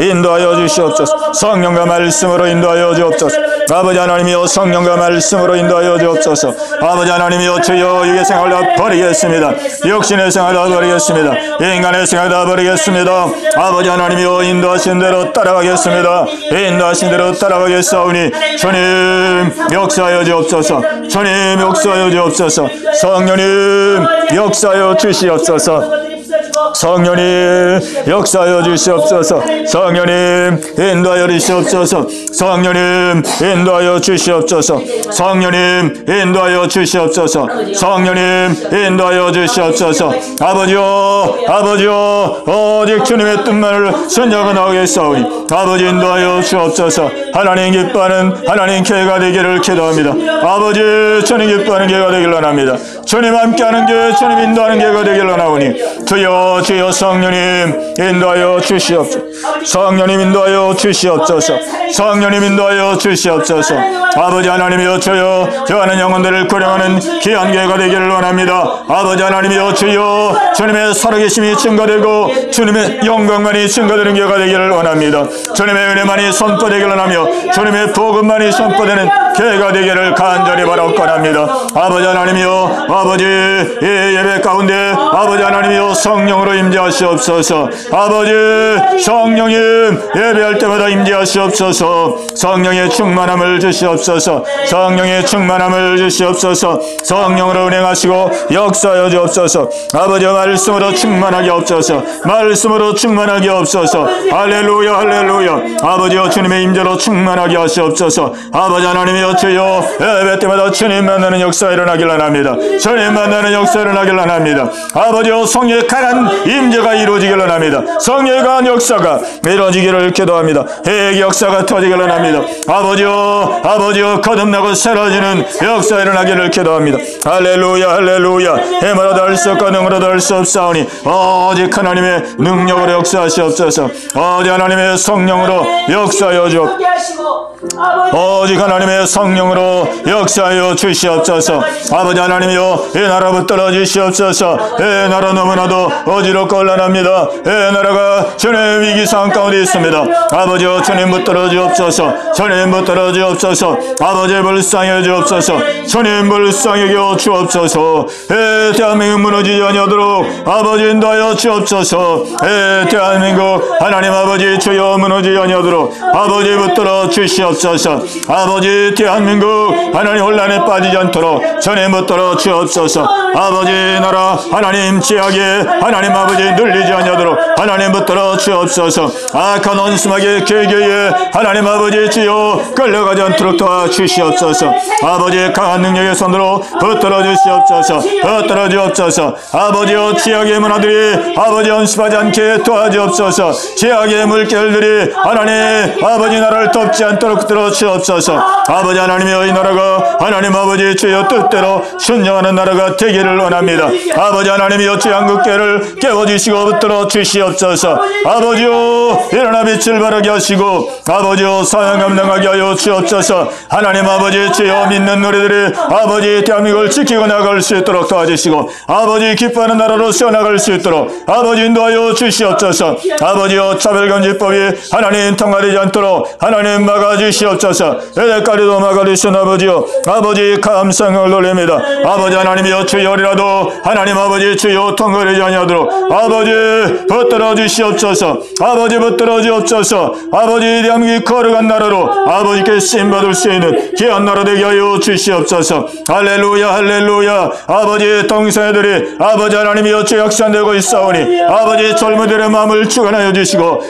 인도하여 주시옵소서. 성령과 말씀으로 인도하여 주옵소서. 아버지 하나님이여 성령과 말씀으로 인도하여 주옵소서. 아버지 하나님이여 주여 육의 생활을 다 버리겠습니다. 육신의 생활을 다 버리겠습니다. 인간의 생활을 다 버리겠습니다. 아버지 하나님이여 인도하신 대로 따라가겠습니다. 인도하신 대로 따라가겠사오니 주님 역사하여 주옵소서. 주님 역사하여 주옵소서. 성령님 역사하여 주시옵소서. 성령님 역사하여 주시옵소서. 성령님 인도하여 주시옵소서. 성령님 인도하여 주시옵소서. 성령님 인도하여 주시옵소서. 성령님 인도하여 주시옵소서. 아버지여 아버지여 오직 주님의 뜻만을 순종하고 나오겠사오니 아버지 인도하여 주옵소서. 하나님 기뻐하는 하나님 교회가 되기를 기도합니다. 아버지 주님 기뻐하는 교회가 되기를 원합니다. 주님 함께하는 교회 주님 인도하는 교회가 되기를 원하오니 주여 주여 성령님 인도하여 주시옵소서. 성령님 인도하여 주시옵소서. 성령님 인도하여 주시옵소서. 아버지 하나님이여 주여 저하는 영혼들을 구령하는 귀한 교회가 되기를 원합니다. 아버지 하나님이여 주여 주님의 살아계심이 증거되고 주님의 영광만이 증거되는 교회가 되기를 원합니다. 주님의 은혜만이 선포되기를 원하며 주님의 복음만이 선포되는 교회가 되기를 간절히 바라옵건합니다. 아버지 하나님이여 아버지 이 예배 가운데 아버지 하나님이여 성령으로 임재하시옵소서. 아버지 성령님 예배할 때마다 임재하시옵소서. 성령의 충만함을 주시옵소서. 성령의 충만함을 주시옵소서. 성령으로 운행하시고 역사하여 주옵소서. 아버지 말씀으로 충만하게 없소서. 말씀으로 충만하게 없소서. 할렐루야 할렐루야. 아버지여 주님의 임재로 충만하게 하시옵소서. 아버지 하나님이여 주여 예배 때마다 주님 만나는 역사 일어나길 원합니다. 주님 만나는 역사 일어나길 원합니다. 아버지여 성령의 강한 임재가 이루어지길 원합니다. 성령의 강한 역사가 이루어지기를 기도합니다. 회개 역사가 터지길 원합니다. 아버지여 아버지여 거듭나고 새로워지는 역사 일어나기를 기도합니다. 할렐루야 할렐루야. 힘으로도 할 수 없고 능으로도 할 수 없사오니 오직 하나님의 능력으로 역사하시옵소서. 오직 하나님의 성령으로 역사하여 주옵소서. 오직 하나님의 성령으로 역사하여 주시옵소서. 아버지 하나님이여 이 나라 붙들어 주시옵소서. 이 나라 너무나도 어지럽고 곤란합니다. 이 나라가 주님의 위기 상황 가운데 있습니다. 아버지여 주님 붙들어 주옵소서. 주님 붙들어 주옵소서. 아버지 불쌍해 주옵소서. 주님 불쌍히 여겨 주옵소서. 이 대한민국 무너지지 아니하도록 아버지 인도하여 주옵소서. 이 대한민국 하나님 아버지 주여 무너지지 아니하도록 아버지 붙들어 주시옵소서. 아버지 대한민국 하나님 혼란에 빠지지 않도록 주님 붙들어 주옵소서. 아버지 나라 하나님 지하게 하나님 아버지 눌리지 아니하도록 하나님 붙들어 주옵소서. 악한 원수마귀의 계교에 하나님 아버지 주여 끌려가지 않도록 도와주시옵소서. 아버지 강한 능력의 손으로 붙들어 주시옵소서. 붙들어 주옵소서. 아버지여 지하의 문화들이 아버지 연습하지 않게 도와주옵소서. 지하의 물결들이 하나님 아버지 나라를 덮지 않도록 붙들어 주옵소서. 아버지 하나님이여 이 나라가 하나님 아버지 주여 뜻대로 순종하는 나라가 되기를 원합니다. 아버지 하나님이여 주 한국교회를 깨워주시고 붙들어 주시옵소서. 아버지여 일어나 빛을 발하게 하시고 아버지여 사명 감당하게 하여 주옵소서. 하나님 아버지 주여 믿는 우리들이 아버지 대한민국을 지키고 나갈 수 있도록 도와주시고 아버지 기뻐하는 나라로 세워나갈 수 있도록 아버지 인도하여 주시옵소서. 아버지여 차별금지법이 하나님 통과되지 않도록 하나님 막아주시옵소서. 이제까지도 막아주신 아버지여 아버지 감상을 돌립니다. 아버지 하나님이여 주여리라도 하나님 아버지 주여 통과되지 아니하도록 아버지 붙들어 주시옵소서. 아버지 붙들어 주옵소서. 아버지 대한민국이 거룩한 나라로 아버지께 쓰임받을 수 있는 귀한 나라 되게 하여 주시옵소서. 할렐루야 할렐루야. 아버지 동생애들이 아버지 하나님이여 주 역산되고 있사오니 아버지 젊은이들의 마음을 주관하여 주시고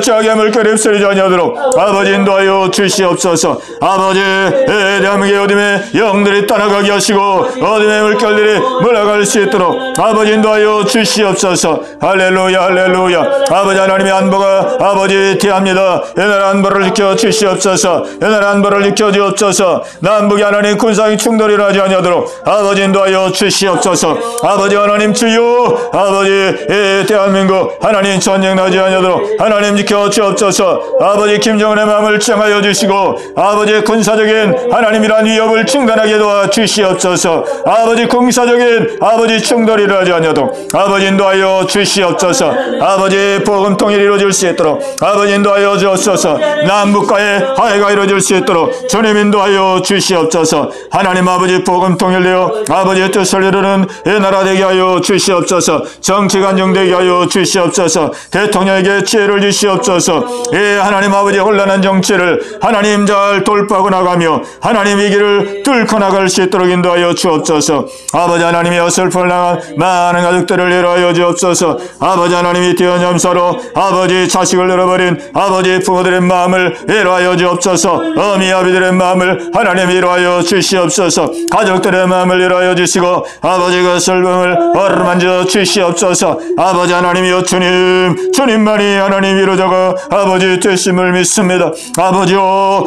죄악의 물결이 휩쓸리지 아니하도록 아버지 인도하여 주시옵소서. 아버지 대한민국의 어둠의 영들이 떠나가게 하시고 어둠의 물결들이 물러갈 수 있도록 아버지 인도하여 주시옵소서. 할렐루야 할렐루야. 아버지 하나님의 안보가 아버지 대합니다. 이 나라 안보를 지켜 주시옵소서. 이 나라 안보를 지켜 주옵소서. 남북이 하나님 군사적 충돌이 나지 아니하도록 아버지 인도하여 주시옵소서. 아버지 하나님 주여 아버지 이 대한민국 하나님 전쟁 나지 아니하도록 하나님 지켜 주옵소서. 아버지 김정은의 마음을 정하여 주시고 아버지 군사적인 하나님이란 위협을 중단하게 도와 주시옵소서. 아버지 공사적인 아버지 충돌이 일어나지 아니하도록 아버지 인도하여 주시옵소서. 아버지 복음 통일이 이루어질 수 있도록 아버지 인도하여 주옵소서. 남북과의 화해가 이루어질 수 있도록 주님 인도하여 주시옵소서. 하나님 아버지 복음 통일되어 아버지의 뜻을 이루는 이 나라 되게 하여 주시옵소서. 정치가 안정되게 하여 주시옵소서. 대통령에게 지혜를 주시옵소서. 예, 하나님 아버지 혼란한 정치를 하나님 잘 돌파하고 나가며 하나님 이 길을 뚫고 나갈 수 있도록 인도하여 주옵소서. 아버지 하나님이 어설프를 당한 많은 가족들을 위로하여 주옵소서. 아버지 하나님이 뛰어넘사로 아버지 자식을 잃어버린 아버지 부모들의 마음을 위로하여 주옵소서. 어미 아비들의 마음을 하나님 위로하여 주시옵소서. 가족들의 마음을 위로하여 주시고 아버지 그 슬픔을 어루만져 주시옵소서. 아버지 하나님이여 주님만이 하나님 위로자가 아버지 되심을 믿습니다. 아버지요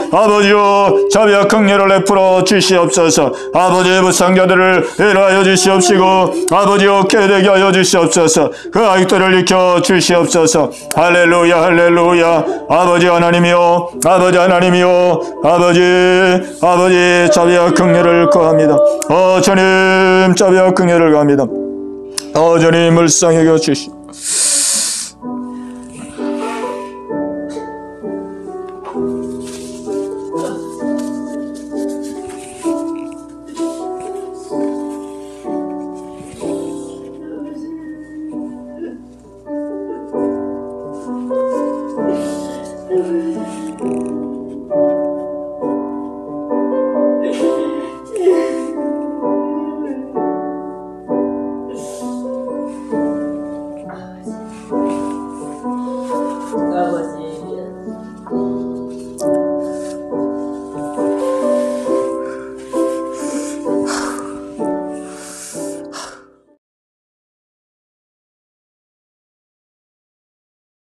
자비와 긍휼을 베풀어 주시옵소서. 아버지의 불쌍자들을 위로하여 주시옵시고 아버지요 깨되게 하여 주시옵소서. 그 아이들을 익혀 주시옵소서. 할렐루야 할렐루야. 아버지 하나님이요 아버지 하나님이요 아버지 자비와 긍휼을 구합니다. 주님 자비와 긍휼을 구합니다. 주님 불쌍히 여겨 주시오. Amen.